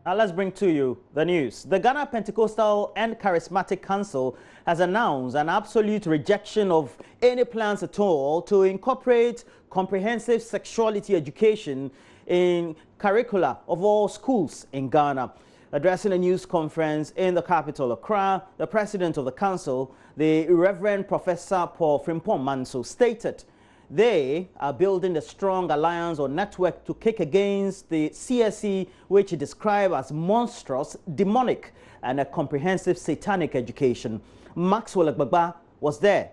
Now let's bring to you the news. The Ghana Pentecostal and Charismatic Council has announced an absolute rejection of any plans at all to incorporate comprehensive sexuality education in curricula of all schools in Ghana. Addressing a news conference in the capital, Accra, the president of the council, the Reverend Professor Paul Frimpong Manso, stated they are building a strong alliance or network to kick against the CSE, which he described as monstrous, demonic, and a comprehensive satanic education. Maxwell Agbagba was there.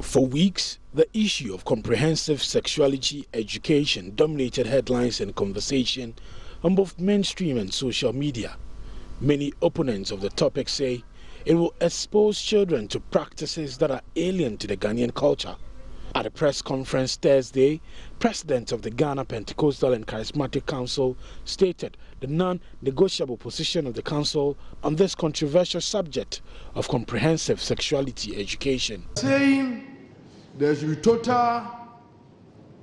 For weeks, the issue of comprehensive sexuality education dominated headlines and conversation on both mainstream and social media. Many opponents of the topic say it will expose children to practices that are alien to the Ghanaian culture. At a press conference Thursday, President of the Ghana Pentecostal and Charismatic Council stated the non-negotiable position of the council on this controversial subject of comprehensive sexuality education. Saying there should be total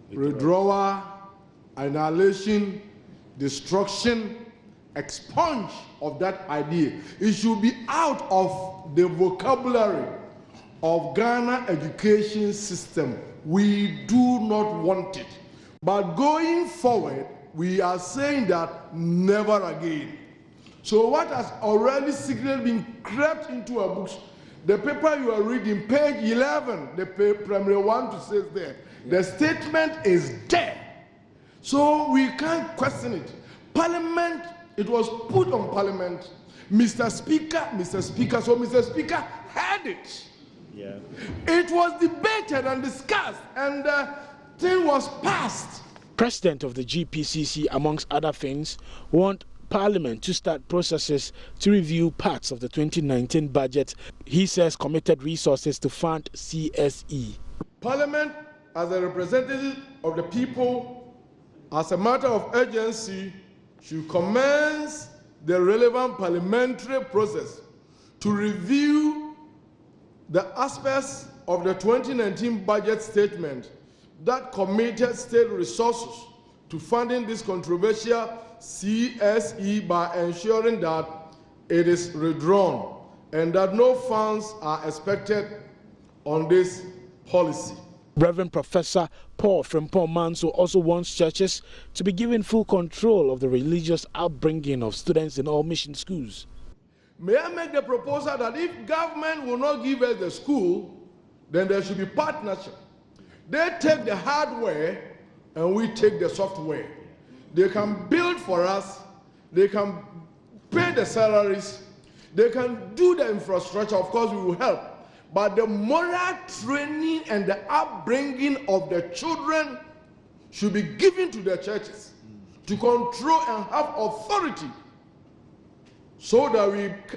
withdrawal, annihilation, destruction, expunge of that idea. It should be out of the vocabulary of Ghana education system. We do not want it. But going forward, we are saying that never again. So what has already secretly been crept into our books, the paper you are reading, page 11, the primary one to say there, the statement is there. So we can't question it. Parliament, it was put on Parliament. Mr. Speaker, so Mr. Speaker had it. Yeah. It was debated and discussed, and the thing was passed. President of the GPCC, amongst other things, want Parliament to start processes to review parts of the 2019 budget. He says committed resources to fund CSE. Parliament, as a representative of the people, as a matter of urgency, should commence the relevant parliamentary process to review the aspects of the 2019 budget statement that committed state resources to funding this controversial CSE by ensuring that it is withdrawn and that no funds are expected on this policy. Reverend Professor Paul Frimpong Manso also wants churches to be given full control of the religious upbringing of students in all mission schools. May I make the proposal that if government will not give us the school, then there should be partnership. They take the hardware and we take the software. They can build for us, they can pay the salaries, they can do the infrastructure, of course we will help. But the moral training and the upbringing of the children should be given to the churches to control and have authority, so that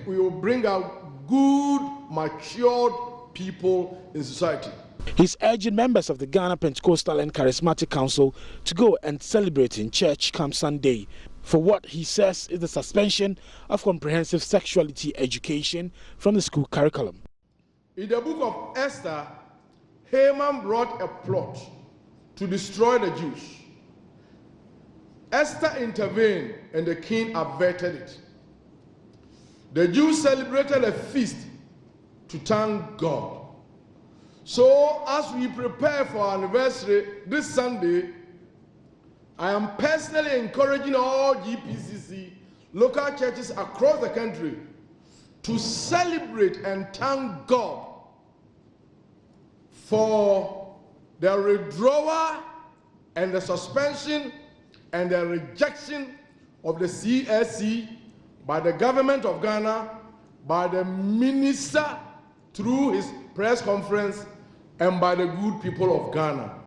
we will bring out good, matured people in society. He's urging members of the Ghana Pentecostal and Charismatic Council to go and celebrate in church come Sunday for what he says is the suspension of comprehensive sexuality education from the school curriculum. In the book of Esther, Haman brought a plot to destroy the Jews. Esther intervened and the king averted it. The Jews celebrated a feast to thank God. So as we prepare for our anniversary this Sunday, I am personally encouraging all GPCC local churches across the country to celebrate and thank God for the withdrawal and the suspension and the rejection of the CSE by the government of Ghana, by the minister through his press conference, and by the good people of Ghana.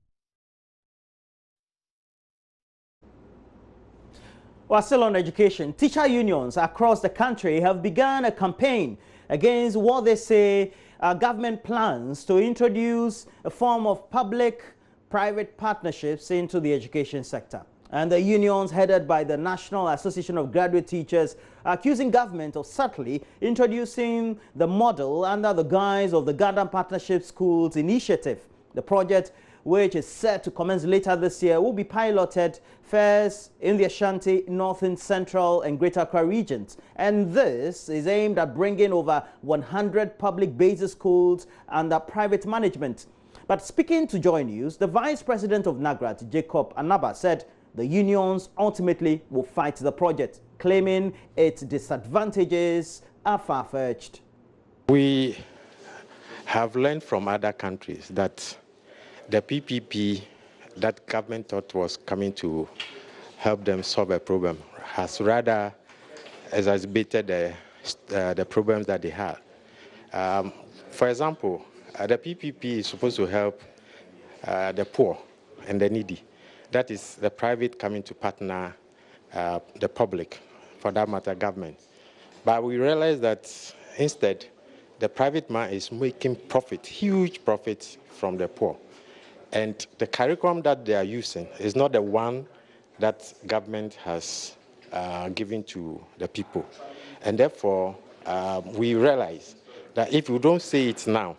While still on education, teacher unions across the country have begun a campaign against what they say are government plans to introduce a form of public-private partnerships into the education sector. And the unions headed by the National Association of Graduate Teachers are accusing government of subtly introducing the model under the guise of the Ghana Partnership Schools Initiative. The project which is set to commence later this year, will be piloted first in the Ashanti, Northern, Central and Greater Accra regions. And this is aimed at bringing over 100 public basic schools under private management. But speaking to Joy News, the Vice President of NAGRAT, Jacob Anaba, said the unions ultimately will fight the project, claiming its disadvantages are far-fetched. We have learned from other countries that the PPP that government thought was coming to help them solve a problem has rather exacerbated the problems that they had. For example, the PPP is supposed to help the poor and the needy. That is the private coming to partner the public, for that matter, government. But we realize that instead, the private man is making profit, huge profits from the poor. And the curriculum that they are using is not the one that government has given to the people. And therefore, we realize that if we don't say it now,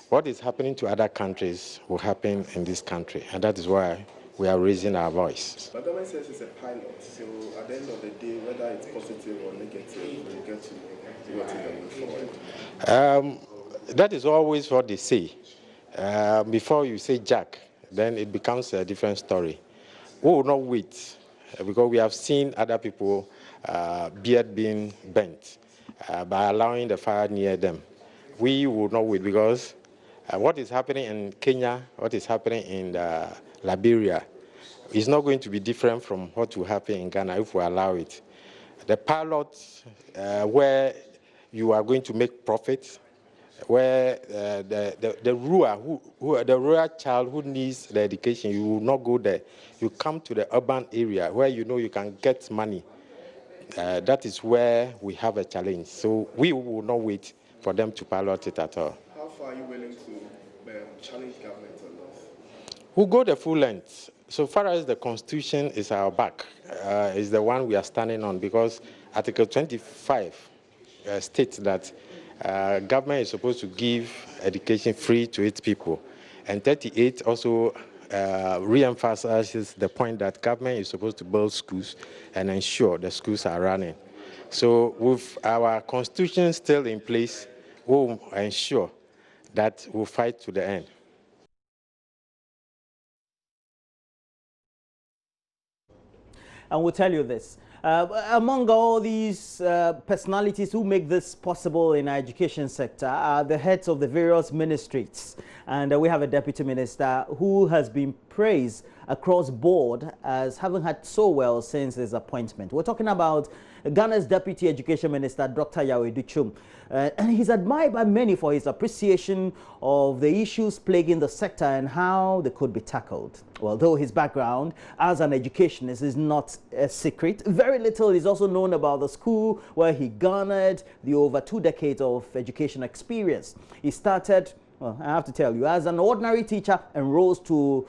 what is happening to other countries will happen in this country. And that is why we are raising our voice. But government says it's a pilot, so at the end of the day, whether it's positive or negative, we get to what is the way forward. That is always what they say. Before you say Jack, then it becomes a different story. We will not wait, because we have seen other people beard being bent by allowing the fire near them. We will not wait, because what is happening in Kenya, what is happening in Liberia, is not going to be different from what will happen in Ghana if we allow it. The pilot, where you are going to make profit, where the rural child who needs the education, you will not go there. You come to the urban area where you know you can get money. That is where we have a challenge. So we will not wait for them to pilot it at all. How far are you willing to challenge government on this? We'll go the full length. So far as the Constitution is our back, is the one we are standing on, because Article 25 states that government is supposed to give education free to its people. And 38 also re-emphasizes the point that government is supposed to build schools and ensure the schools are running. So with our Constitution still in place, we'll ensure that we'll fight to the end. And we'll tell you this. Among all these personalities who make this possible in our education sector are the heads of the various ministries. And we have a deputy minister who has been praised across board as having had so well since his appointment. We're talking about Ghana's Deputy Education Minister, Dr. Yaw Adutwum. And he's admired by many for his appreciation of the issues plaguing the sector and how they could be tackled. Well, though his background as an educationist is not a secret, very little is also known about the school where he garnered the over 2 decades of education experience. He started, well, I have to tell you, as an ordinary teacher and rose to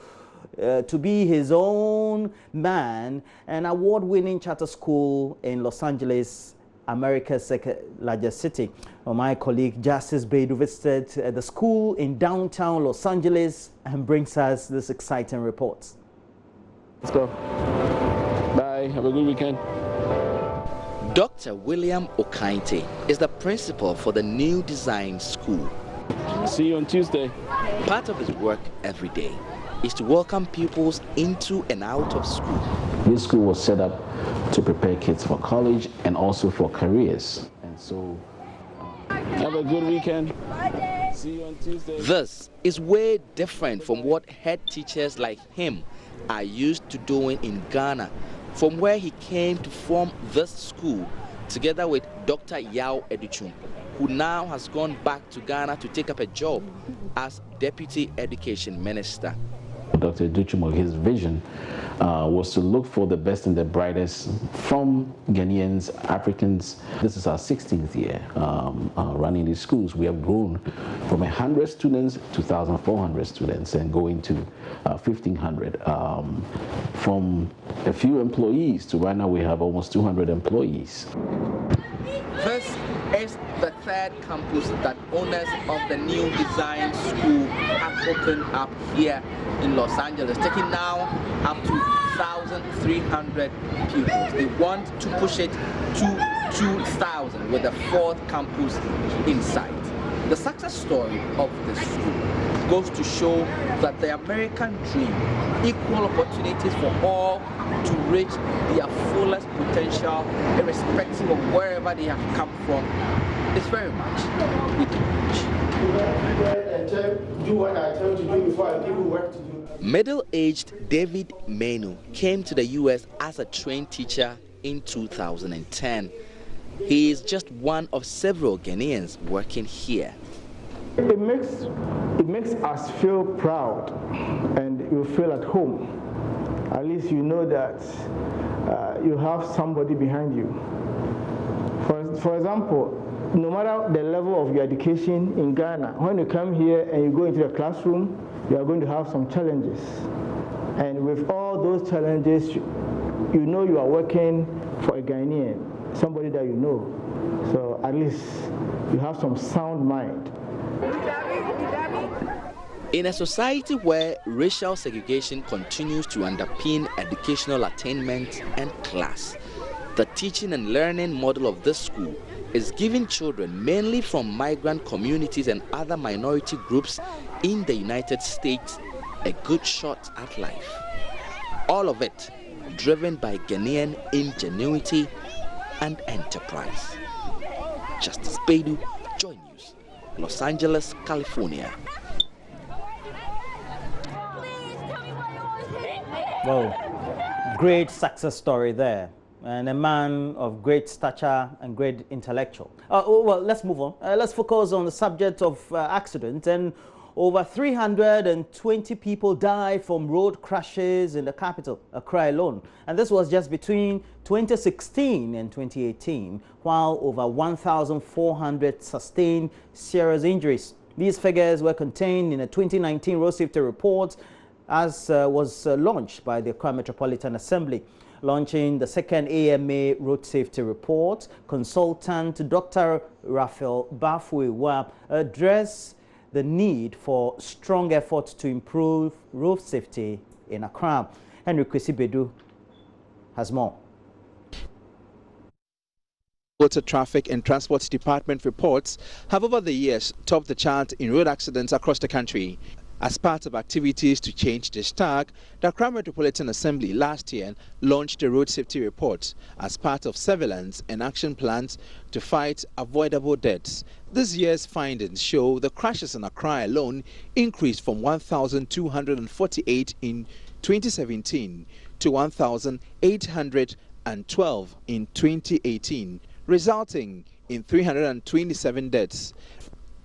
be his own man, an award-winning charter school in Los Angeles, America's second largest city. Well, my colleague Justice Beidou visited the school in downtown Los Angeles and brings us this exciting report. Let's go. Bye. Have a good weekend. Dr. William Okainte is the principal for the new design school. See you on Tuesday. Part of his work every day is to welcome pupils into and out of school. This school was set up to prepare kids for college and also for careers. And so, have a good weekend. See you on Tuesday. This is way different from what head teachers like him are used to doing in Ghana, from where he came to form this school together with Dr. Yaw Adutwum, who now has gone back to Ghana to take up a job as Deputy Education Minister. Dr. Adutwum, his vision was to look for the best and the brightest from Ghanaians, Africans. This is our 16th year running these schools. We have grown from 100 students to 1,400 students and going to 1,500. From a few employees to right now we have almost 200 employees. This is the third third campus that owners of the new design school have opened up here in Los Angeles, taking now up to 1,300 pupils. They want to push it to 2,000 with the fourth campus in sight. The success story of this school goes to show that the American dream, equal opportunities for all to reach their fullest potential, irrespective of wherever they have come from, is very much within reach. Do what I tell you to do before I give you work to do. Middle-aged David Menu came to the U.S. as a trained teacher in 2010. He is just one of several Ghanaians working here. It makes us feel proud, and you feel at home. At least you know that you have somebody behind you. For example, no matter the level of your education in Ghana, when you come here and you go into the classroom, you are going to have some challenges. And with all those challenges, you know you are working for a Ghanaian, somebody that you know. So at least you have some sound mind. In a society where racial segregation continues to underpin educational attainment and class, the teaching and learning model of this school is giving children mainly from migrant communities and other minority groups in the United States a good shot at life. All of it driven by Ghanaian ingenuity and enterprise. Justice Bedu, JoyNews, Los Angeles, California. Well, great success story there, and a man of great stature and great intellectual. Well, let's move on. Let's focus on the subject of accident. And over 320 people died from road crashes in the capital, Accra alone. And this was just between 2016 and 2018, while over 1,400 sustained serious injuries. These figures were contained in a 2019 road safety report, as was launched by the Accra Metropolitan Assembly. Launching the second AMA road safety report, consultant Dr. Raphael Bafwe addressed the need for strong efforts to improve road safety in Accra. Henry Kwesi Bedu has more. Water Traffic and Transport Department reports have over the years topped the chart in road accidents across the country. As part of activities to change this tag, the Accra Metropolitan Assembly last year launched a road safety report as part of surveillance and action plans to fight avoidable deaths. This year's findings show the crashes in Accra alone increased from 1,248 in 2017 to 1,812 in 2018, resulting in 327 deaths.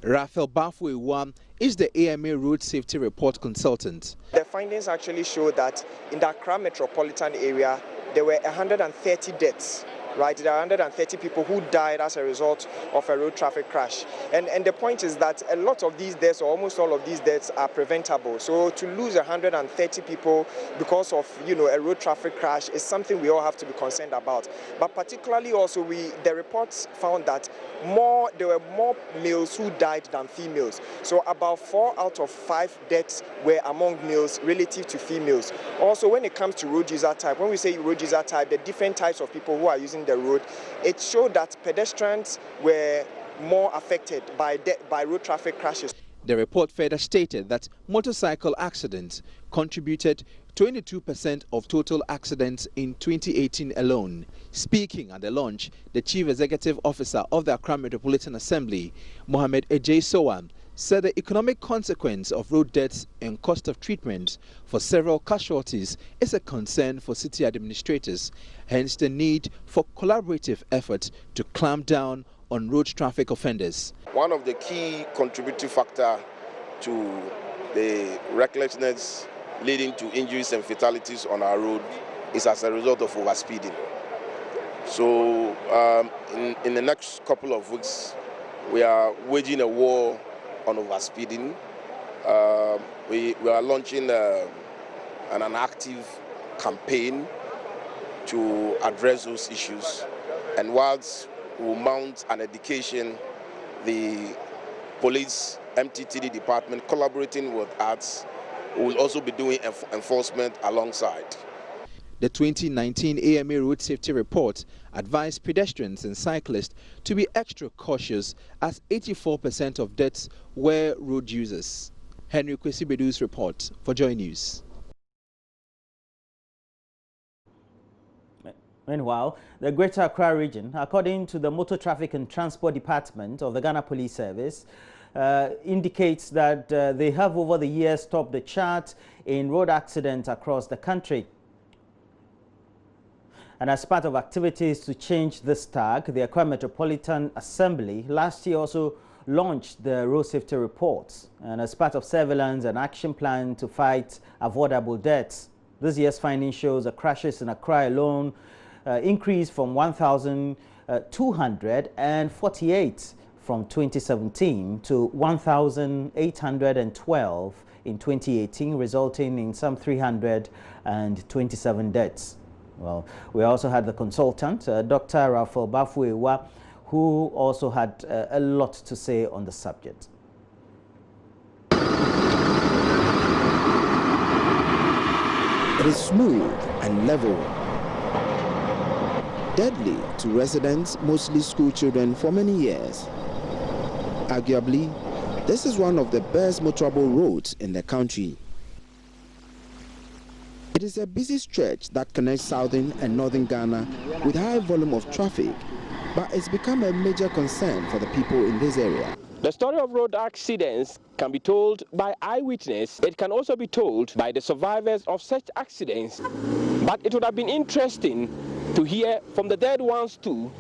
Raphael Bafwe is the AMA Road Safety Report consultant. The findings actually show that in the Accra metropolitan area, there were 130 deaths. Right, there are 130 people who died as a result of a road traffic crash. And the point is that a lot of these deaths, or almost all of these deaths, are preventable. So to lose 130 people because of, a road traffic crash is something we all have to be concerned about. But particularly also, the reports found that there were more males who died than females. So about 4 out of 5 deaths were among males relative to females. Also, when it comes to road user type, when we say road user type, the different types of people who are using the road, it showed that pedestrians were more affected by road traffic crashes. The report further stated that motorcycle accidents contributed 22% of total accidents in 2018 alone. Speaking at the launch, the Chief Executive Officer of the Accra Metropolitan Assembly, Mohammed Ejay Sowan, said the economic consequence of road deaths and cost of treatment for several casualties is a concern for city administrators, hence the need for collaborative efforts to clamp down on road traffic offenders. One of the key contributing factors to the recklessness leading to injuries and fatalities on our road is as a result of overspeeding. So in the next couple of weeks, we are waging a war on overspeeding. We are launching an active campaign to address those issues. And whilst we mount an education the police MTTD department collaborating with us will also be doing enforcement alongside. The 2019 AMA Road Safety Report advised pedestrians and cyclists to be extra cautious as 84% of deaths were road users. Henry Kwesibedu's report for Joy News. Meanwhile, the Greater Accra region, according to the Motor Traffic and Transport Department of the Ghana Police Service, indicates that they have over the years topped the chart in road accidents across the country. And as part of activities to change this tag, the Accra Metropolitan Assembly last year also launched the road safety reports, and as part of surveillance and action plan to fight avoidable deaths. This year's finding shows that crashes in Accra alone increased from 1,248 from 2017 to 1,812 in 2018, resulting in some 327 deaths. Well, we also had the consultant, Dr. Raphael Bafuewa, who also had a lot to say on the subject. It is smooth and level, deadly to residents, mostly school children, for many years. Arguably, this is one of the best motorable roads in the country. It is a busy stretch that connects southern and northern Ghana with high volume of traffic, but it's become a major concern for the people in this area. The story of road accidents can be told by eyewitness. It can also be told by the survivors of such accidents. But it would have been interesting to hear from the dead ones too.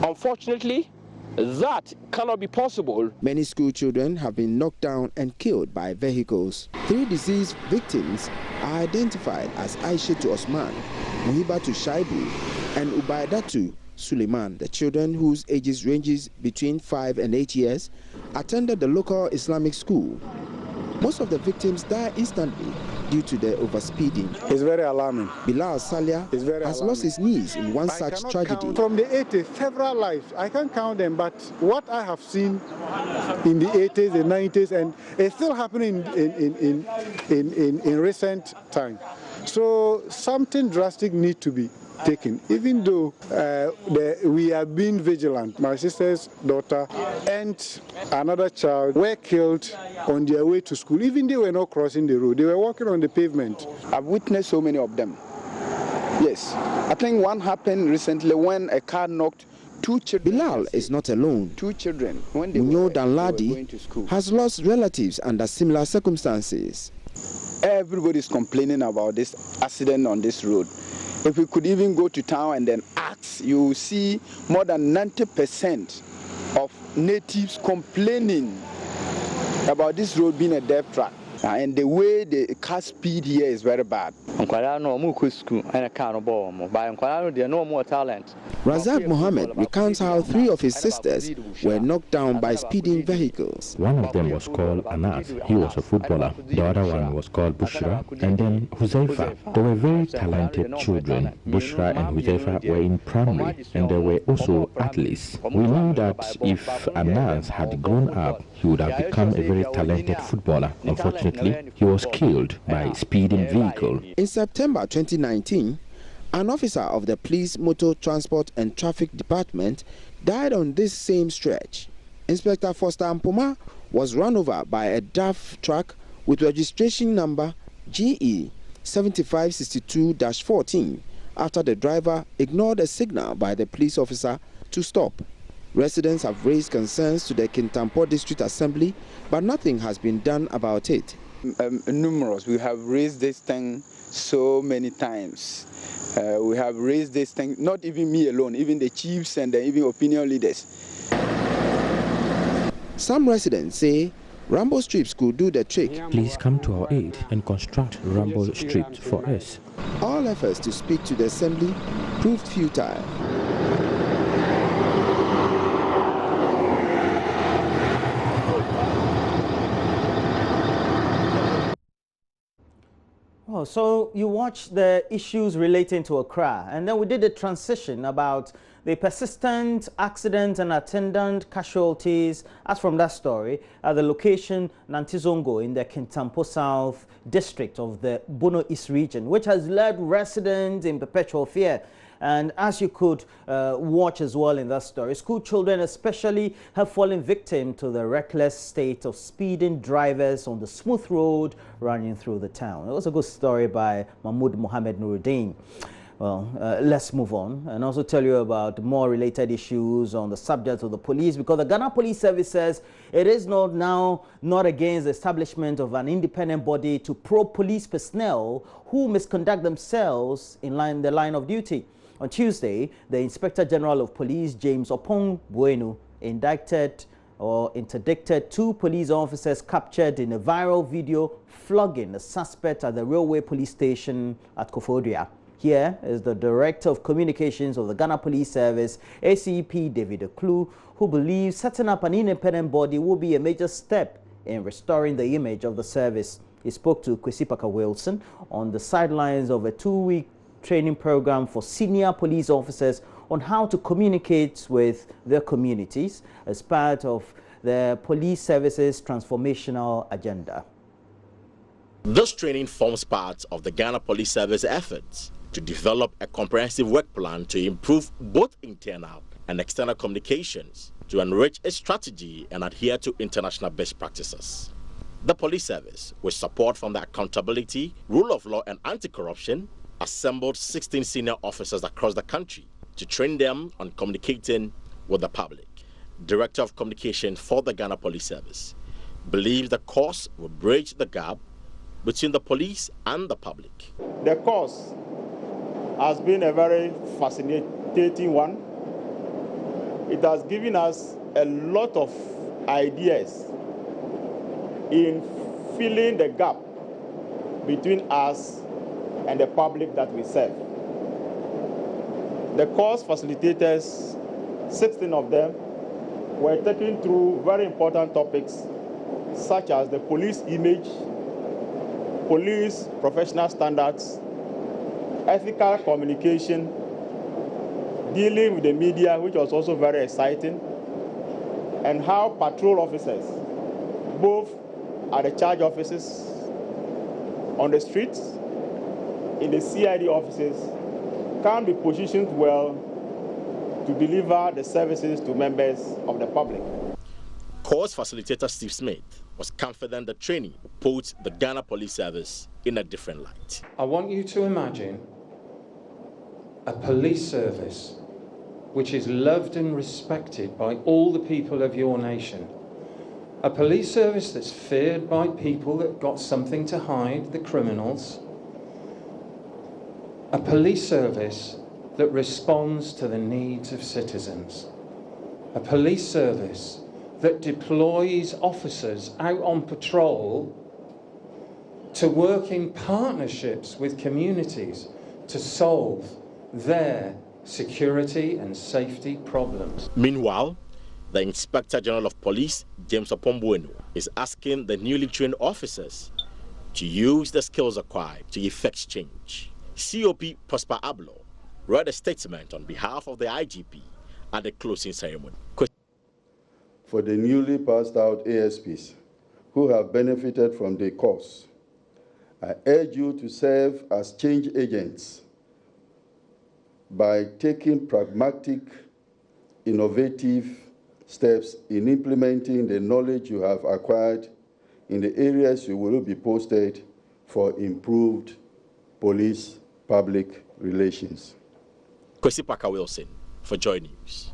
Unfortunately, that cannot be possible. Many school children have been knocked down and killed by vehicles. 3 deceased victims are identified as Aishatu Osman, Muhibatu Shaibu, and Ubaidatu Suleiman. The children, whose ages ranges between 5 and 8 years, attended the local Islamic school. Most of the victims died instantly due to the overspeeding. It's very alarming. Bilal Salia has lost his knees in one such tragedy. From the 80s, several lives. I can't count them, but what I have seen in the 80s, the 90s, and it's still happening in recent time. So something drastic needs to be taken, even though we are being vigilant. My sister's daughter and another child were killed on their way to school. Even they were not crossing the road, they were walking on the pavement. I've witnessed so many of them. Yes, I think one happened recently when a car knocked 2 children. Bilal is not alone. 2 children, when they Munyo were Danladi has lost relatives under similar circumstances. Everybody's complaining about this accident on this road. If we could even go to town and then ask, you will see more than 90% of natives complaining about this road being a death trap. And the way the car speed here is very bad. Razak Mohammed recounts how 3 of his sisters were knocked down by speeding vehicles. One of them was called Anas. He was a footballer. The other one was called Bushra, and then Huzaifa. They were very talented children. Bushra and Huzaifa were in primary, and they were also athletes. We knew that if Anas had grown up, he would have become a very talented footballer. Unfortunately, he was killed by a speeding vehicle. In September 2019, an officer of the Police Motor Transport and Traffic Department died on this same stretch. Inspector Foster Ampoma was run over by a DAF truck with registration number GE 7562-14 after the driver ignored a signal by the police officer to stop. Residents have raised concerns to the Kintampo District Assembly, but nothing has been done about it. Numerous. We have raised this thing so many times. We have raised this thing, not even me alone, even the chiefs and even opinion leaders. Some residents say Rambo strips could do the trick. Please come to our aid and construct Rambo strips for us. All efforts to speak to the assembly proved futile. Oh, so you watched the issues relating to Accra, and then we did a transition about The persistent accident and attendant casualties, as from that story, at the location Nantizongo in the Kintampo South district of the Bono East region, which has led residents in perpetual fear. And as you could watch as well in that story, school children especially have fallen victim to the reckless state of speeding drivers on the smooth road running through the town. It was a good story by Mahmoud Mohammed Nuruddin. Well, let's move on and also tell you about more related issues on the subject of the police, because the Ghana Police Service says it is not against the establishment of an independent body to probe police personnel who misconduct themselves in the line of duty. On Tuesday, the Inspector General of Police, James Opong Bueno, interdicted 2 police officers captured in a viral video flogging a suspect at the railway police station at Koforidua. Here is the Director of Communications of the Ghana Police Service, ACP David Oklu, who believes setting up an independent body will be a major step in restoring the image of the service. He spoke to Kwesi Parker Wilson on the sidelines of a 2-week training program for senior police officers on how to communicate with their communities as part of the police service's transformational agenda. This training forms part of the Ghana Police Service efforts to develop a comprehensive work plan to improve both internal and external communications, to enrich its strategy and adhere to international best practices. The police service, with support from the Accountability, Rule of Law and Anti-Corruption, assembled 16 senior officers across the country to train them on communicating with the public. Director of Communication for the Ghana Police Service believes the course will bridge the gap between the police and the public. The course has been a very fascinating one. It has given us a lot of ideas in filling the gap between us and the public that we serve. The course facilitators, 16 of them, were taken through very important topics such as the police image, police professional standards, ethical communication, dealing with the media, which was also very exciting, and how patrol officers, both at the charge offices, on the streets, in the CID offices, can be positioned well to deliver the services to members of the public. Course facilitator Steve Smith was confident the training puts the Ghana Police Service in a different light. I want you to imagine a police service which is loved and respected by all the people of your nation. A police service that's feared by people that got something to hide, the criminals. A police service that responds to the needs of citizens. A police service that deploys officers out on patrol to work in partnerships with communities to solve their security and safety problems. Meanwhile, the Inspector General of Police, James Opong Bueno, is asking the newly trained officers to use the skills acquired to effect change. COP Prosper Ablo read a statement on behalf of the IGP at the closing ceremony. For the newly passed out ASPs who have benefited from the course, I urge you to serve as change agents by taking pragmatic, innovative steps in implementing the knowledge you have acquired in the areas you will be posted for improved police public relations. Kwesi Parker Wilson for JoyNews.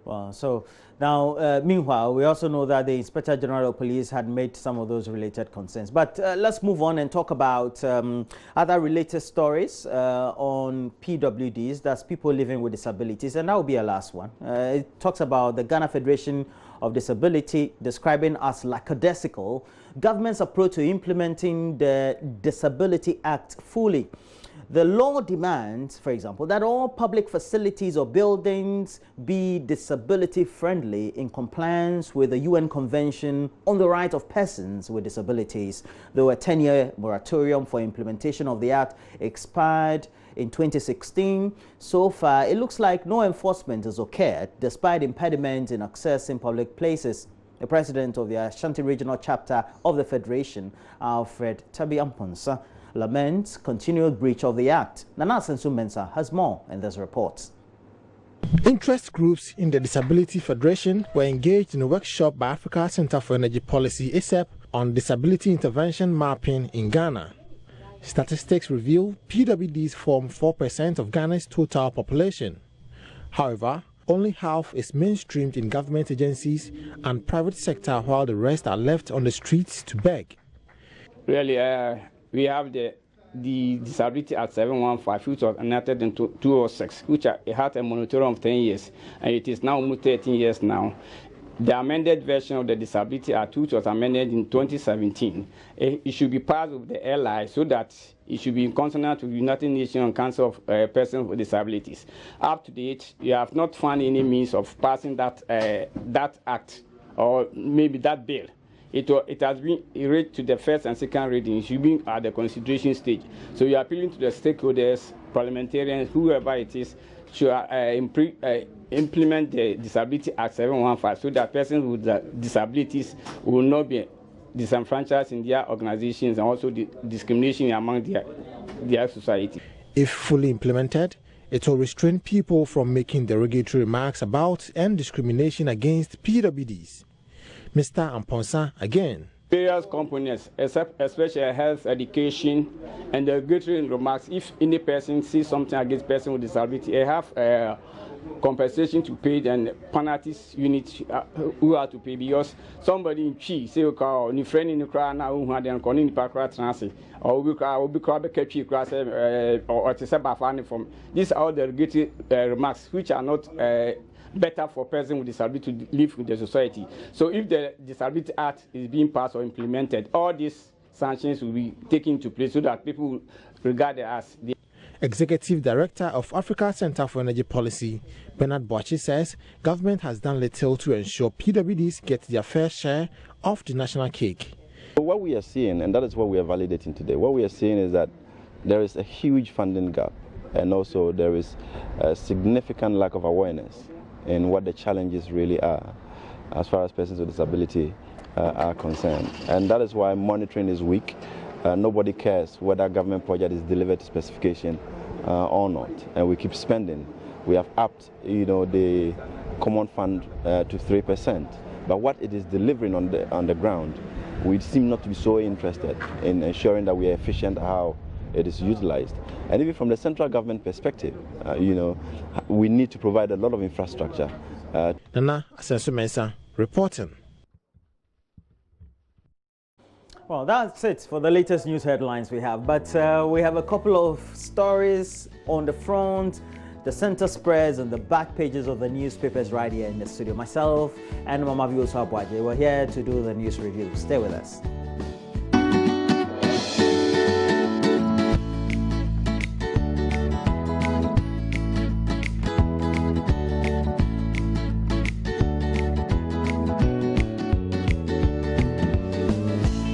Well, so now, meanwhile, we also know that the Inspector General of Police had made some of those related concerns. But let's move on and talk about other related stories on PWDs, that's people living with disabilities, and that will be our last one. It talks about the Ghana Federation of Disability describing as lackadaisical government's approach to implementing the Disability Act fully. The law demands, for example, that all public facilities or buildings be disability friendly in compliance with the UN Convention on the Right of Persons with Disabilities. Though a 10-year moratorium for implementation of the act expired in 2016, so far it looks like no enforcement has occurred despite impediments in accessing public places. The president of the Ashanti Regional Chapter of the Federation, Alfred Tabi Amponsa, laments continued breach of the act. Nana Sensu Mensah has more in this report. Interest groups in the Disability Federation were engaged in a workshop by Africa Center for Energy Policy (ACEP) on disability intervention mapping in Ghana. Statistics reveal PWDs form 4% of Ghana's total population. However, only half is mainstreamed in government agencies and private sector, while the rest are left on the streets to beg. Really, we have the Disability Act 715, which was enacted in 2006, which it had a moratorium of 10 years, and it is now almost 13 years now. The amended version of the Disability Act, which was amended in 2017, it should be passed with the LI so that it should be in consonant with the United Nations Council of Persons with Disabilities. Up to date, you have not found any means of passing that act or maybe that bill. It has been read to the first and second reading. It should be at the consideration stage. So we are appealing to the stakeholders, parliamentarians, whoever it is, should implement the Disability Act 715 so that persons with disabilities will not be disenfranchised in their organizations and also the discrimination among their society. If fully implemented, it will restrain people from making derogatory remarks about and discrimination against PWDs. Mr. Amponsa again. Various components, especially health, education, and the derogatory remarks. If any person sees something against person with disability, they have compensation to pay and penalties units who are to pay because somebody in Chi say ni friend in Ukraine now who had an connecting park transit or we crab catchy grass or to say from these are the derogatory remarks which are not better for person with disability to live with the society. So if the Disability Act is being passed or implemented, all these sanctions will be taken into place so that people regard it as the Executive Director of Africa Center for Energy Policy, Bernard Boachi, says government has done little to ensure PWDs get their fair share of the national cake. What we are seeing, and that is what we are validating today, what we are seeing is that there is a huge funding gap and also there is a significant lack of awareness in what the challenges really are as far as persons with disability are concerned. And that is why monitoring is weak. Nobody cares whether a government project is delivered to specification or not, and we keep spending. We have upped, the common fund to 3%, but what it is delivering on the ground, we seem not to be so interested in ensuring that we are efficient how it is utilized. And even from the central government perspective, we need to provide a lot of infrastructure. Nana Sensu Mensah reporting. Well, that's it for the latest news headlines we have. But we have a couple of stories on the front, the center spreads, and the back pages of the newspapers right here in the studio. Myself and Mama Vioso Abwaje, we're here to do the news review. Stay with us.